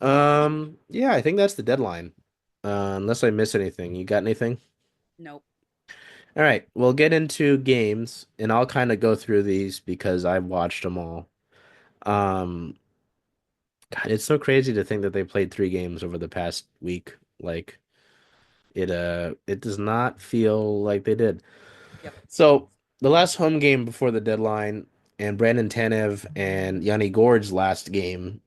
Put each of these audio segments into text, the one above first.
Yeah, I think that's the deadline. Unless I miss anything. You got anything? Nope. All right, we'll get into games, and I'll kind of go through these because I've watched them all. Um, God, it's so crazy to think that they played 3 games over the past week. Like it does not feel like they did. Yep. So the last home game before the deadline, and Brandon Tanev and Yanni Gord's last game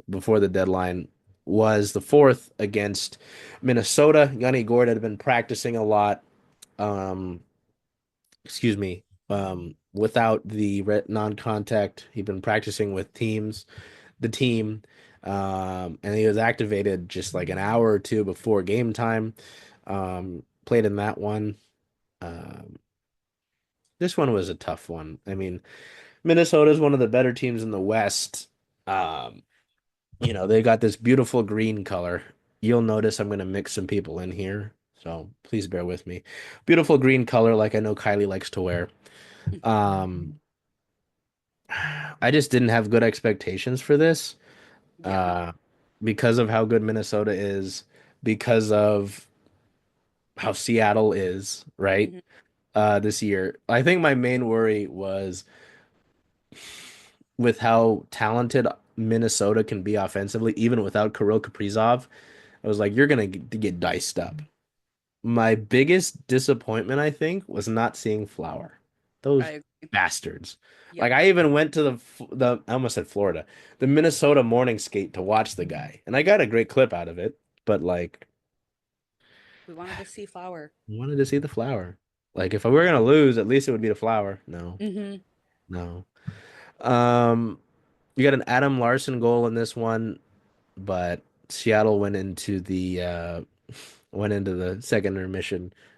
before the deadline was the fourth against Minnesota. Yanni Gord had been practicing a lot. Um, excuse me. Without the non-contact, he'd been practicing with the team, and he was activated just like an hour or two before game time. Played in that one. Um, this one was a tough one. I mean, Minnesota is one of the better teams in the West. Um, they got this beautiful green color. You'll notice I'm going to mix some people in here, so please bear with me. Beautiful green color, like I know Kylie likes to wear. Um, I just didn't have good expectations for this, Yeah. uh, because of how good Minnesota is, because of how Seattle is, right? Hmm. This year. I think my main worry was with how talented Minnesota can be offensively, even without Kirill Kaprizov. I was like, you're gonna get diced up. My biggest disappointment, I think, was not seeing Flower. I Those agree. bastards. Yep. Like I even went to I almost said Florida, the Minnesota morning skate to watch the guy, and I got a great clip out of it. But like, We wanted to see Flower. I wanted to see the Flower. Like if I were gonna lose, at least it would be the Flower. No, Hmm. no. Um, you got an Adam Larson goal in this one, but Seattle went into the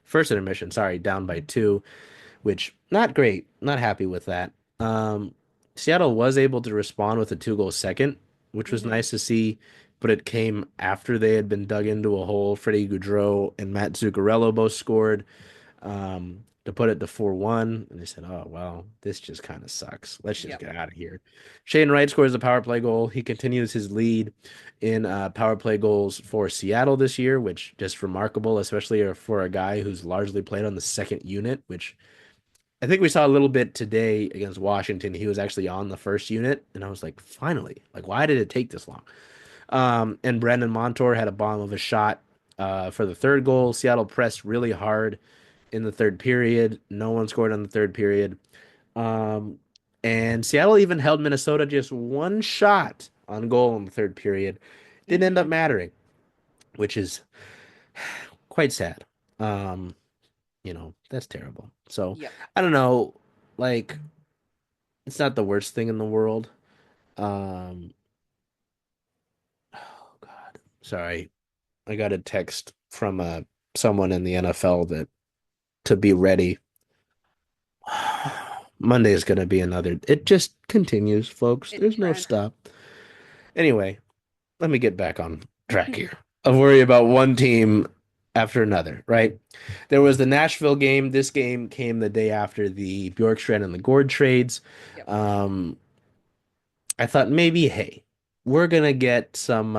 first intermission, sorry, down by 2, which not great. Not happy with that. Um, Seattle was able to respond with a 2-goal second, which was Hmm. nice to see, but it came after they had been dug into a hole. Freddie Gaudreau and Matt Zuccarello both scored, to put it to 4-1. And they said, oh, well, this just kind of sucks. Let's just Yep. get out of here. Shane Wright scores a power play goal. He continues his lead in power play goals for Seattle this year, which just remarkable, especially for a guy who's largely played on the second unit, which I think we saw a little bit today against Washington. He was actually on the first unit, and I was like, finally, like, why did it take this long? And Brandon Montour had a bomb of a shot for the third goal. Seattle pressed really hard in the third period. No one scored on the third period. Um, and Seattle even held Minnesota just one shot on goal in the third period. Didn't end up Hmm. mattering, which is quite sad. Um, that's terrible. So Yep. I don't know, like it's not the worst thing in the world. Um, oh God, sorry, I got a text from someone in the NFL that to be ready. Monday is going to be another. It just continues, folks. It's There's no trend. stop. Anyway, let me get back on track here. I worry about one team after another, right? There was the Nashville game. This game came the day after the Bjorkstrand and the Gord trades. Yep. Um, I thought maybe, hey, we're gonna get some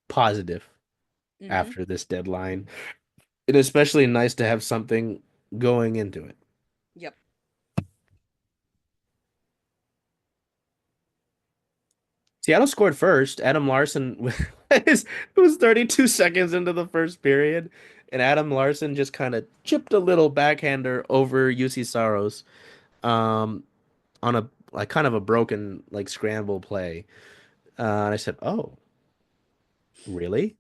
positive Hmm. after this deadline. It is especially nice to have something going into it. Yep. Seattle scored first. Adam Larson it was 32 seconds into the first period, and Adam Larson just kind of chipped a little backhander over UC Saros, um, on a like kind of a broken like scramble play. And I said, "Oh, really?"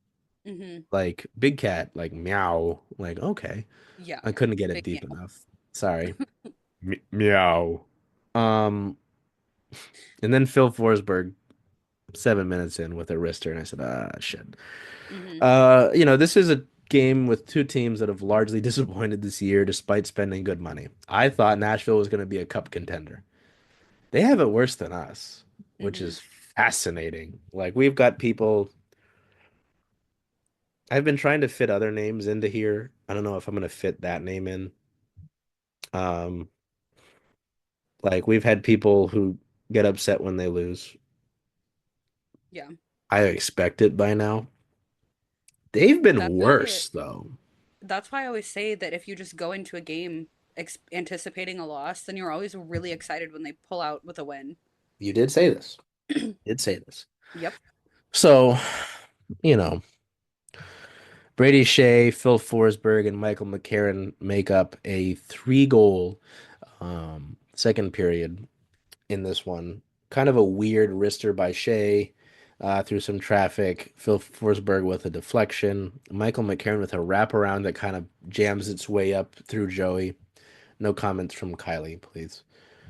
Hmm. Like big cat, like meow, like okay. Yeah. I couldn't get it Big deep meow. enough. Sorry. Meow. Um, and then Phil Forsberg 7 minutes in with a wrister, and I said, ah, shit. Hmm. This is a game with two teams that have largely disappointed this year despite spending good money. I thought Nashville was going to be a cup contender. They have it worse than us, which Hmm. is fascinating. Like we've got people. I've been trying to fit other names into here. I don't know if I'm going to fit that name in. Um, like we've had people who get upset when they lose. Yeah. I expect it by now. They've been That's why worse though. that's why I always say that if you just go into a game anticipating a loss, then you're always really excited when they pull out with a win. You did say this. You did say this. Yep. So, you know, Brady Shea, Phil Forsberg, and Michael McCarron make up a three-goal second period in this one. Kind of a weird wrister by Shea through some traffic. Phil Forsberg with a deflection. Michael McCarron with a wraparound that kind of jams its way up through Joey. No comments from Kylie, please.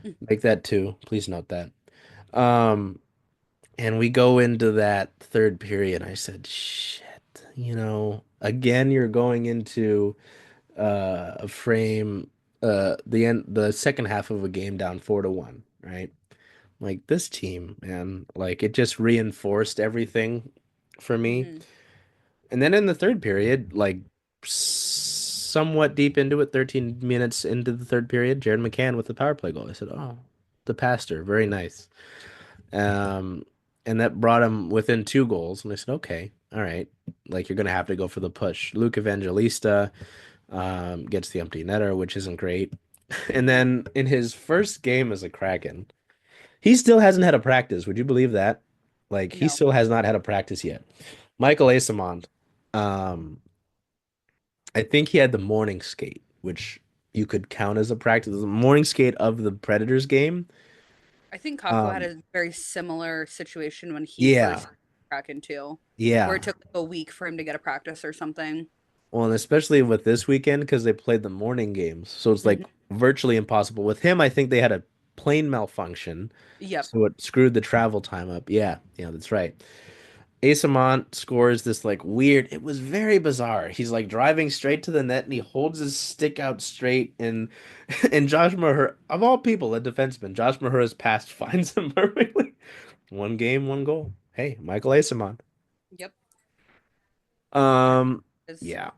Mm. Make that two. Please note that. Um, and we go into that third period. I said, shit, again, you're going into a frame, the second half of a game down 4-1, right? Like this team, man, like it just reinforced everything for me. Mm-hmm. And then in the third period, like somewhat deep into it, 13 minutes into the third period, Jared McCann with the power play goal. I said, oh, the pastor, very nice. Um, and that brought him within two goals. And I said, okay, all right, like you're gonna have to go for the push. Luke Evangelista gets the empty netter, which isn't great. And Mm-hmm. then in his first game as a Kraken, he still hasn't had a practice. Would you believe that? Like he No. still has not had a practice yet. Michael Asamond, um, I think he had the morning skate, which you could count as a practice. The morning skate of the Predators game. I think Kako had Um, a very similar situation when he yeah, first Kraken too, where it yeah. took like a week for him to get a practice or something. Well, and especially with this weekend because they played the morning games, so it's Hmm. like virtually impossible. With him, I think they had a plane malfunction, Yep. so it screwed the travel time up. Yeah, yeah, that's right. Asamont scores this like weird. It was very bizarre. He's like driving straight to the net and he holds his stick out straight and and Josh Maher, of all people, a defenseman, Josh Maher's pass finds him perfectly. One game, one goal. Hey, Michael Asamont. Yep. That's Um, is yeah,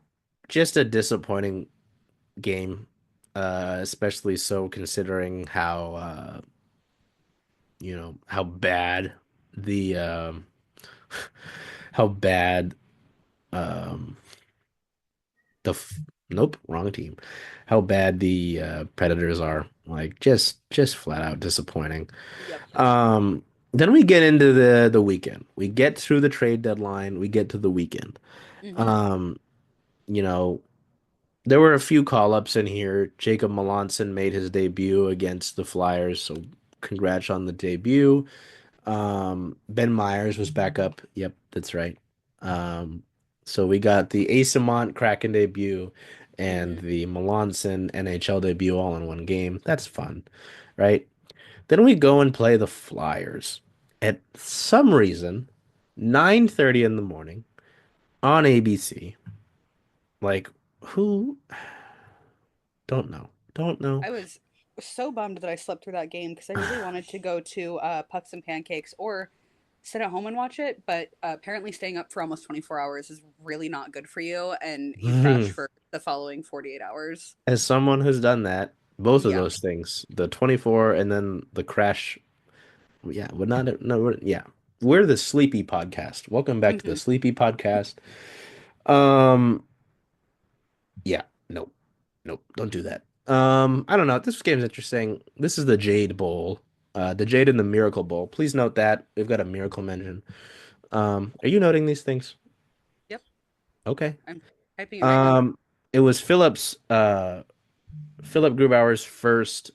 just a disappointing game, especially so considering how how bad the how bad um the f nope, wrong team. How bad the Predators are. Like just flat out disappointing. yep. Um then we get into the weekend. We get through the trade deadline, we get to the weekend. Hmm. Um, you know, there were a few call-ups in here. Jacob Melanson made his debut against the Flyers, so congrats on the debut. Ben Myers was back up. Yep, that's right. Um, so we got the Asamont Kraken debut and Hmm. the Melanson NHL debut all in one game. That's fun, right? Then we go and play the Flyers at some reason, 9:30 in the morning on ABC. Like, who? Don't know. Don't know. I was so bummed that I slept through that game because I really wanted to go to Pucks and Pancakes or sit at home and watch it, but apparently staying up for almost 24 hours is really not good for you, and you crash for the following 48 hours. As someone who's done that, both of Yeah. those things, the 24 and then the crash, yeah, would not, no, yeah. We're the Sleepy Podcast. Welcome back to the Hmm. Sleepy Podcast. Um, yeah, nope, nope, don't do that. I don't know. This game's interesting. This is the Jade Bowl, the Jade and the Miracle Bowl. Please note that we've got a miracle mention. Are you noting these things? Yep. Okay. I'm typing it right now. Um, it was Philip Grubauer's first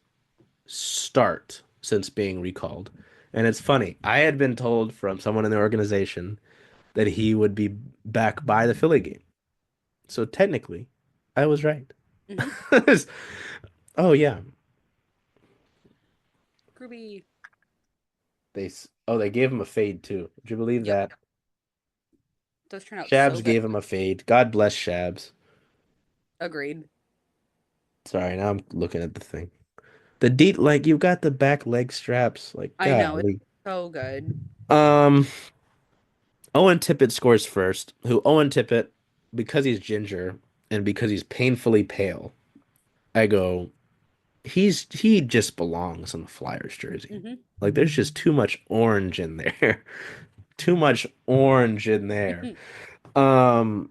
start since being recalled. And it's funny. I had been told from someone in the organization that he would be back by the Philly game. So technically, I was right. Hmm. Oh yeah. Groovy. They gave him a fade too. Would you believe Yep. that? Those turn out so Shabs good. gave him a fade. God bless Shabs. Agreed. Sorry, now I'm looking at the thing. The deep like you've got the back leg straps. Like I know it's golly. so good. Um Owen Tippett scores first, who Owen Tippett, because he's ginger and because he's painfully pale, I go, he just belongs on the Flyers jersey. Hmm. Like there's just too much orange in there. too much orange in there. Um,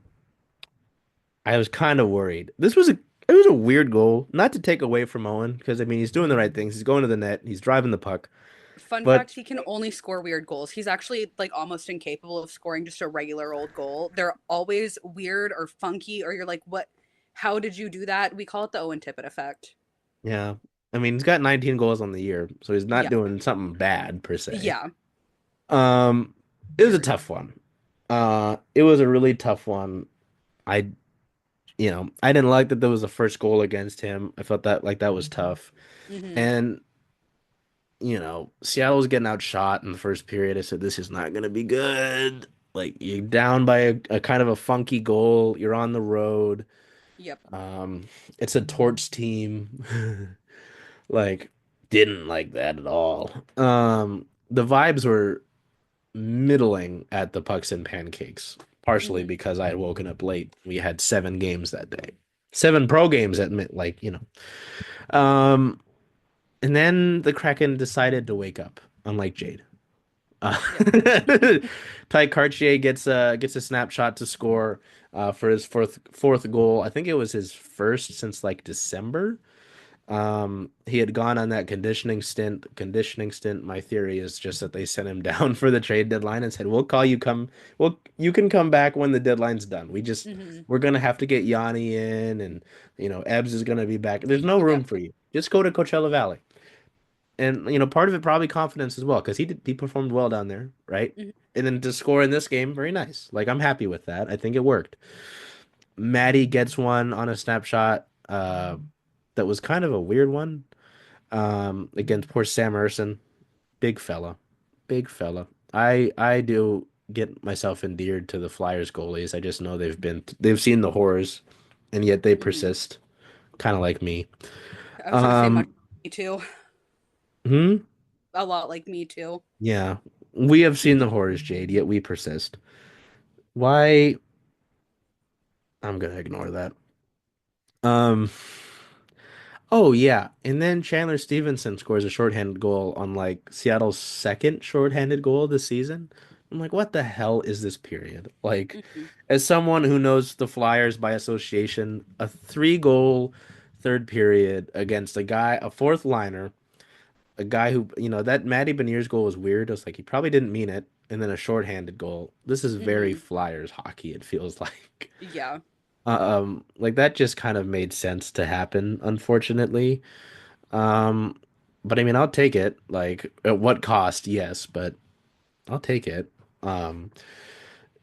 I was kind of worried. It was a weird goal, not to take away from Owen, because I mean he's doing the right things. He's going to the net, he's driving the puck, Fun but fact, he can only score weird goals. He's actually like almost incapable of scoring just a regular old goal. They're always weird or funky, or you're like, what? How did you do that? We call it the Owen Tippett effect. yeah, I mean he's got 19 goals on the year, so he's not Yeah. doing something bad per se. Yeah. Um, it was a Agreed. tough one. It was a really tough one. I, I didn't like that there was a first goal against him. I felt that like that was tough. Mm-hmm. And, Seattle was getting outshot in the first period. I said, this is not going to be good. Like you're down by a kind of a funky goal. You're on the road. Yep. Um, it's a torch team. Like, didn't like that at all. The vibes were middling at the Pucks and Pancakes, partially Mm-hmm. because I had woken up late. We had 7 games that day, 7 pro games at like, Um, and then the Kraken decided to wake up, unlike Jayd. Uh, Yep. Ty Cartier gets a snapshot to score for his fourth goal. I think it was his first since like December. He had gone on that conditioning stint. Conditioning stint, my theory is just that they sent him down for the trade deadline and said, "We'll call you well, you can come back when the deadline's done. Mm-hmm. We're gonna have to get Yanni in and Ebbs is gonna be back. There's no room Yep. for you. Just go to Coachella Valley." And part of it probably confidence as well, because he performed well down there, right? Mm-hmm. And then to score in this game, very nice. Like I'm happy with that. I think it worked. Maddie gets one on a snapshot, that was kind of a weird one. Against poor Sam Erson, big fella, big fella. I do get myself endeared to the Flyers goalies. I just know they've seen the horrors, and yet they Mm-hmm. persist, kind of like me. I was gonna say much Um, me too. hmm, A lot like me too. yeah, we have seen the horrors, Jade, yet we persist. Why? I'm gonna ignore that. Um, Oh yeah, and then Chandler Stevenson scores a shorthanded goal on like Seattle's second shorthanded goal of the season. I'm like, what the hell is this period? Like, Mm-hmm. as someone who knows the Flyers by association, a 3 goal third period against a fourth liner, a guy who, that Matty Beniers goal was weird. I was like, he probably didn't mean it. And then a shorthanded goal. This is very Mm-hmm. Flyers hockey, it feels like. Yeah. Like that just kind of made sense to happen, unfortunately. Um, but I mean, I'll take it. Like, at what cost? Yes, but I'll take it. Um,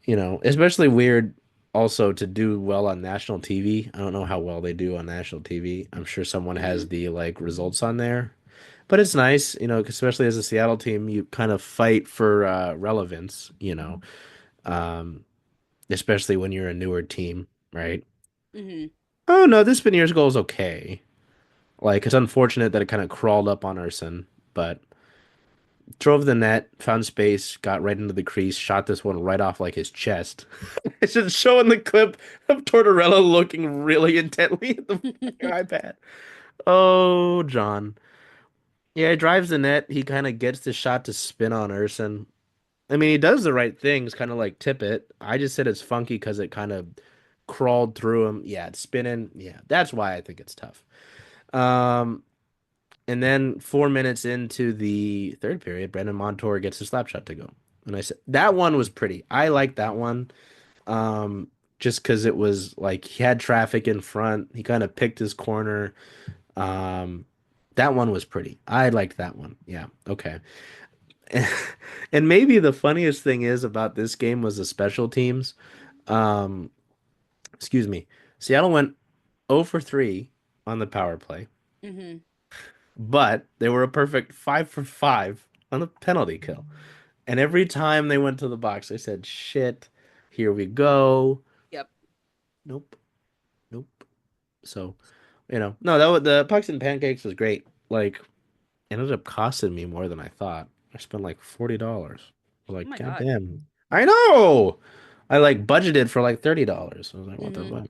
especially weird also to do well on national TV. I don't know how well they do on national TV. I'm sure someone Mm-hmm. has the like results on there. But it's nice, especially as a Seattle team, you kind of fight for relevance, um, especially when you're a newer team, right? Mm-hmm. Oh no, this Beniers goal is okay. Like, it's unfortunate that it kind of crawled up on Urson, but drove the net, found space, got right into the crease, shot this one right off like his chest. It's just showing the clip of Tortorella looking really intently at the iPad. Oh, John. Yeah, he drives the net. He kind of gets the shot to spin on Urson. I mean, he does the right things, kind of like tip it. I just said it's funky because it kind of crawled through him. Yeah, it's spinning. Yeah, that's why I think it's tough. Um, And then 4 minutes into the third period, Brandon Montour gets a slap shot to go. And I said that one was pretty. I liked that one. Just because it was like he had traffic in front. He kind of picked his corner. Um, that one was pretty. I liked that one. Yeah. Okay. And maybe the funniest thing is about this game was the special teams. Um, excuse me. Seattle went 0 for 3 on the power play. Mm-hmm. But they were a perfect 5 for 5 on the penalty kill. And every time they went to the box, they said, shit, here we go. Yep. Nope, nope. So, no, the Pucks and Pancakes was great. Like, it ended up costing me more than I thought. I spent like $40. I was Oh like, my God God. damn. I know. I like budgeted for like $30. I was like, what the Mm-hmm. fuck?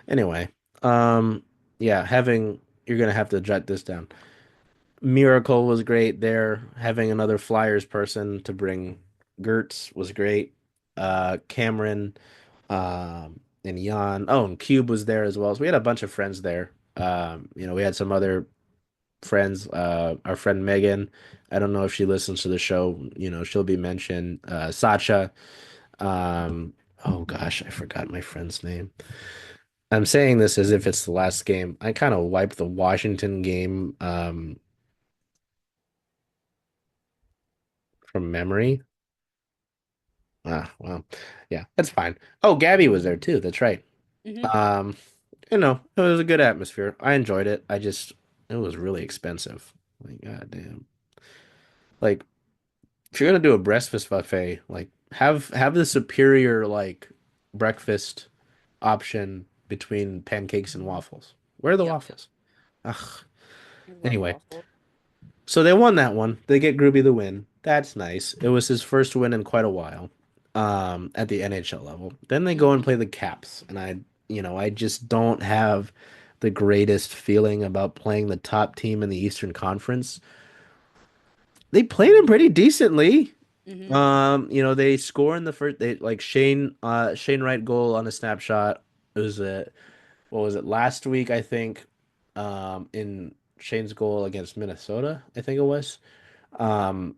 Anyway, um, yeah, you're gonna have to jot this down. Miracle was great there, having another Flyers person to bring. Gertz was great. Cameron, and Jan. Oh, and Cube was there as well. So we had a bunch of friends there. We had some other friends. Our friend Megan. I don't know if she listens to the show. She'll be mentioned. Sacha. Um, oh gosh, I forgot my friend's name. I'm saying this as if it's the last game. I kind of wiped the Washington game from memory. Ah, well, yeah, that's fine. Oh, Gabby was there too. That's right. Hmm. Um, it was a good atmosphere. I enjoyed it. It was really expensive. Like, goddamn. Like, if you're gonna do a breakfast buffet, like, have the superior like breakfast option between pancakes and waffles. Where are the Yep. waffles? Ugh. I love Anyway, waffles. so they won that one. They get Groovy the win. That's nice. It was his first win in quite a while, at the NHL level. Then they go and Hmm. play the Caps, and I just don't have the greatest feeling about playing the top team in the Eastern Conference. They played him pretty decently. Hmm. They score in the first. They like Shane Wright goal on a snapshot. It was what was it last week? I think, in Shane's goal against Minnesota, I think it was. Um,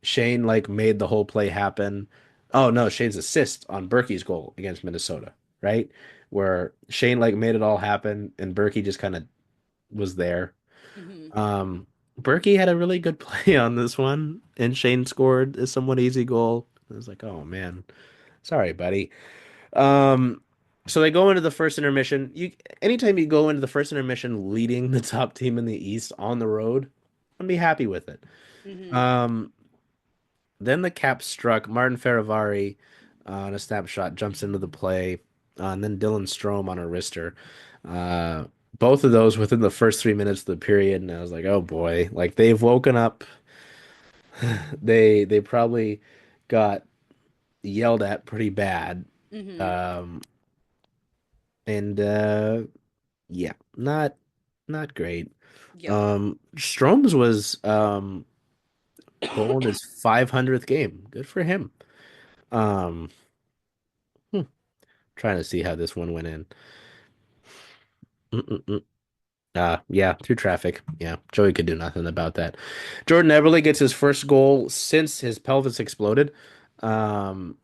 Shane like made the whole play happen. Oh no, Shane's assist on Berkey's goal against Minnesota, right? Where Shane like made it all happen and Berkey just kind of was there. Hmm. Um, Berkey had a really good play on this one, and Shane scored a somewhat easy goal. I was like, oh man, sorry, buddy. Um, so they go into the first intermission. Anytime you go into the first intermission leading the top team in the East on the road, I'd be happy with it. Hmm. Um, then the cap struck. Martin Feravari, on a snapshot jumps into the play, and then Dylan Strome on a wrister. Uh, Both of those within the first 3 minutes of the period, and I was like, oh boy, like they've woken up. They probably got yelled at pretty bad. Hmm. Um, and yeah, not great. Yep. Strome's was goal in his 500th game. Good for him. Um, hmm, Trying to see how this one went in. Mm-mm-mm. Yeah, through traffic. Yeah, Joey could do nothing about that. Jordan Eberle gets his first goal since his pelvis exploded. Um,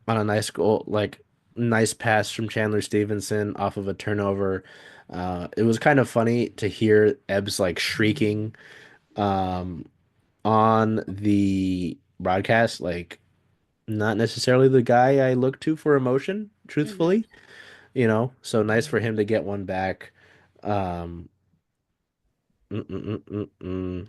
on a nice goal, like nice pass from Chandler Stevenson off of a turnover. It was kind of funny to hear Ebbs like shrieking um on the broadcast, like not necessarily the guy I look to for emotion, Hmm. truthfully. So nice for him to get one back. Um, mm, mm, mm, mm, mm.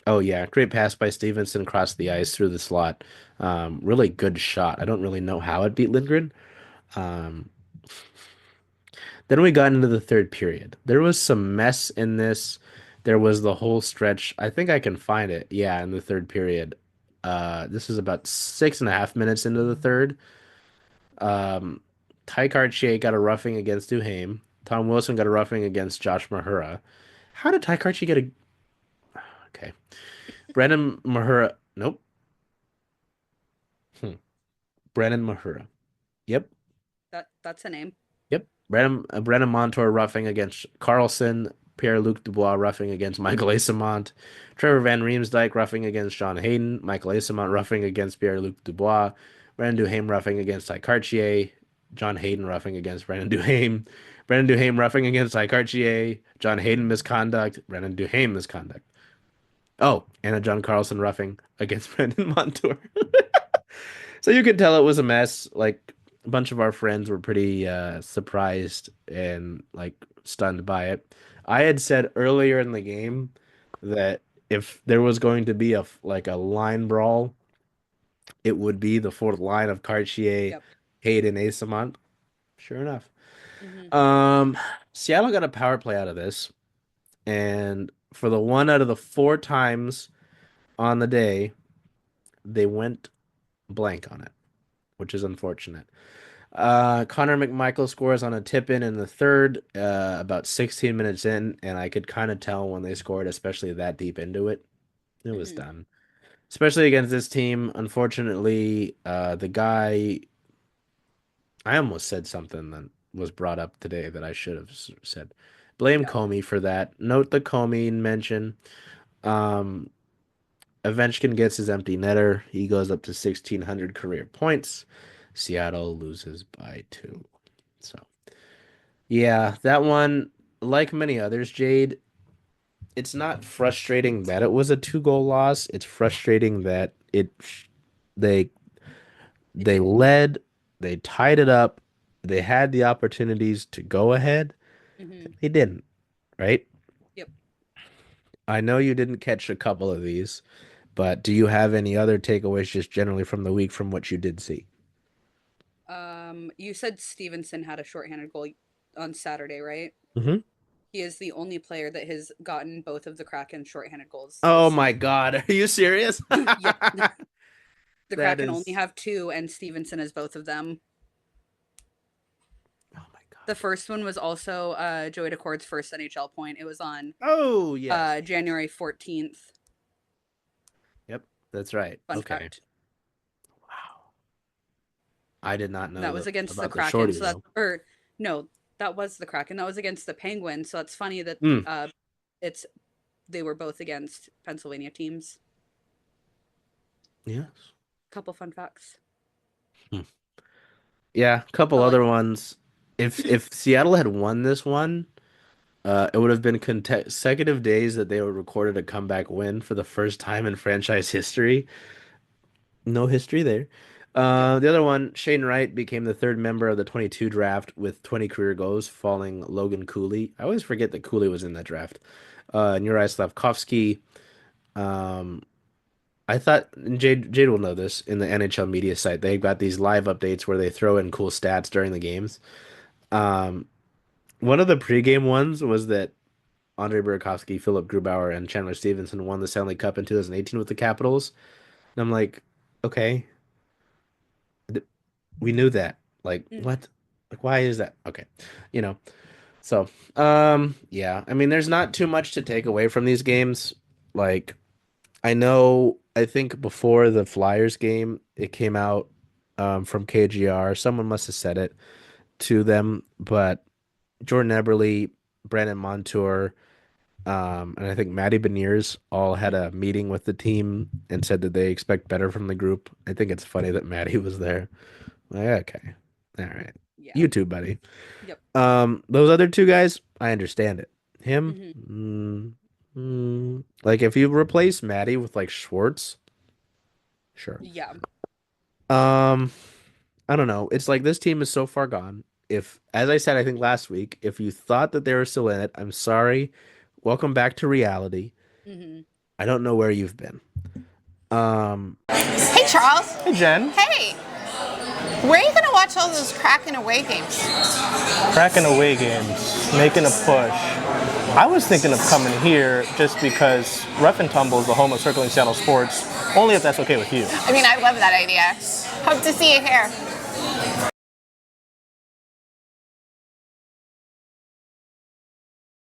Oh yeah, great pass by Stevenson across the ice through the slot. Really good shot. I don't really know how it beat Lindgren. Um, then we got into the third period. There was some mess in this. There was the whole stretch. I think I can find it. Yeah, in the third period. This is about 6.5 minutes into the third. Um, Ty Cartier got a roughing against Duhaime. Tom Wilson got a roughing against Josh Mahura. How did Ty Cartier get a? Okay, Brennan Mahura. Nope. Hmm. Brennan Mahura. Yep. That's a name. Yep. Brennan Montour roughing against Carlson. Pierre-Luc Dubois roughing against Michael Eyssimont. Trevor Van Riemsdyk roughing against Sean Hayden. Michael Eyssimont roughing against Pierre-Luc Dubois. Brennan Duhaime roughing against Ty Cartier. John Hayden roughing against Brennan Duhaime. Brennan Duhaime roughing against Ty Cartier. John Hayden misconduct. Brennan Duhaime misconduct. Oh, and a John Carlson roughing against Brendan Montour. So you could tell it was a mess. Like a bunch of our friends were pretty surprised and like stunned by it. I had said earlier in the game that if there was going to be a line brawl, it would be the fourth line of Cartier, Yep. Hayden, Asamont. Sure enough. Hmm. Um, Seattle got a power play out of this, and for the one out of the four times on the day, they went blank on it, which is unfortunate. Connor McMichael scores on a tip in the third, about 16 minutes in, and I could kind of tell when they scored, especially that deep into it, it was Hmm. done. especially against this team. Unfortunately, the guy, I almost said something that was brought up today that I should have said. Blame Yeah. Comey for that. Note the Comey mention. Um, Ovechkin gets his empty netter. He goes up to 1,600 career points. Seattle loses by 2. So, yeah, that one, like many others, Jade, it's not frustrating that it was a 2-goal loss. It's frustrating that they It they didn't. led, they tied it up, they had the opportunities to go ahead. Hmm. They didn't, right? Yep. I know you didn't catch a couple of these, but do you have any other takeaways just generally from the week from what you did see? You said Stevenson had a shorthanded goal on Saturday, right? Hmm. He is the only player that has gotten both of the Kraken shorthanded goals this Oh my season. God, are you serious? Yep. The That Kraken only is, have two, and Stevenson is both of them. oh my The God. first one was also Joey Decord's first NHL point. It was on Oh, yes. January 14th. Yep, that's right. Fun Okay. fact. Wow. I did not And know that was against the about the Kraken. shorty So that, though. or no, that was the Kraken. That was against the Penguins. So that's funny that Mm, it's they were both against Pennsylvania teams. yes. Couple fun facts. Hmm. Yeah, a couple But like, other ones. If Seattle had won this one, it would have been consecutive days that they would recorded a comeback win for the first time in franchise history. No history there. yep, The other one, Shane Wright became the third member of the 22 draft with 20 career goals, falling Logan Cooley. I always forget that Cooley was in that draft. And Uri Slavkovsky. Um, I thought and Jade will know this in the NHL media site. They've got these live updates where they throw in cool stats during the games. Um, One of the pregame ones was that Andre Burakovsky, Philip Grubauer, and Chandler Stevenson won the Stanley Cup in 2018 with the Capitals. And I'm like, okay, th- we knew that. Like, mm, what? Like, why is that? Okay, you know. So, yeah. I mean, there's not too much to take away from these games. Like, I know, I think before the Flyers game, it came out from KGR. Someone must have said it to them, but Jordan Eberle, Brandon Montour, and I think Matty Beniers all had a mm-hmm. meeting with the team and said that they expect better from the group. I think it's funny that Matty was there. Like, okay. All right. Yeah, You too, buddy. yep, Those other two guys, I understand it. Him, mm-hmm. like if you replace Matty with like Schwartz, sure. Yeah, Um, I don't know. It's like this team is so far gone. If, as I said, I think last week, if you thought that they were still in it, I'm sorry. Welcome back to reality. mm-hmm. I don't know where you've been. Um, Hey, Charles. Hey, Jen. Hey, where are you going to watch all those Kraken away games? Cracking away games, making a push. I was thinking of coming here just because Rough and Tumble is the home of circling Seattle sports, only if that's okay with you. I mean, I love that idea. Hope to see you here.